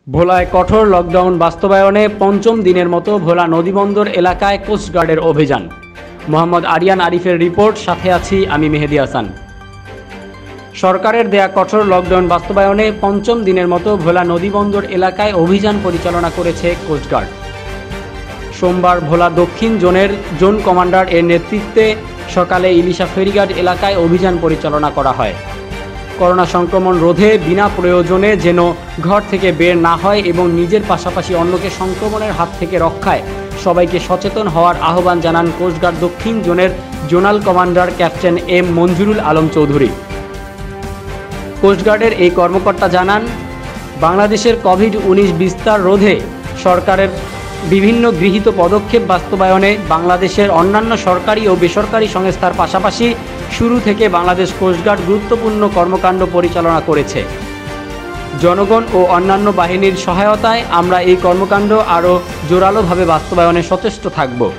ভোলায় কঠোর লকডাউন বাস্তবায়নে পঞ্চম দিনের মতো ভোলা নদীবন্দর এলাকায় কোস্টগার্ডের অভিযান। মোহাম্মদ আরিয়ান আরিফের রিপোর্ট, সাথে আছি আমি মেহেদি হাসান। সরকারের দেয়া কঠোর লকডাউন বাস্তবায়নে পঞ্চম দিনের মতো ভোলা নদীবন্দর এলাকায় অভিযান পরিচালনা করেছে কোস্টগার্ড। সোমবার ভোলা দক্ষিণ জোনের জোন কমান্ডার এর নেতৃত্বে সকালে ইলিশা ফেরিঘাট এলাকায় অভিযান পরিচালনা করা হয়। করোনা সংক্রমণ রোধে বিনা প্রয়োজনে যেন ঘর থেকে বের না হয় এবং নিজের পাশাপাশি অন্যকে সংক্রমণের হাত থেকে রক্ষায় সবাইকে সচেতন হওয়ার আহ্বান জানান কোস্টগার্ড দক্ষিণ জোনের zonal commander captain M Monjurul Alam Chowdhury. কোস্টগার্ডের এই কর্মকর্তা জানান, বাংলাদেশের কোভিড-19 বিস্তার রোধে সরকারের বিভিন্ন গৃহীত পদক্ষেপ বাস্তবায়নে বাংলাদেশের অন্যান্য সরকারি ও বেসরকারি সংস্থার পাশাপাশি শুরু থেকে বাংলাদেশ কোস্টগার্ড গুরুত্বপূর্ণ কর্মকাণ্ড পরিচালনা করেছে। জনগণ ও অন্যান্য বাহিনীর সহায়তায় আমরা এই কর্মকাণ্ড আরও জোরালোভাবে বাস্তবায়নে সচেষ্ট থাকব।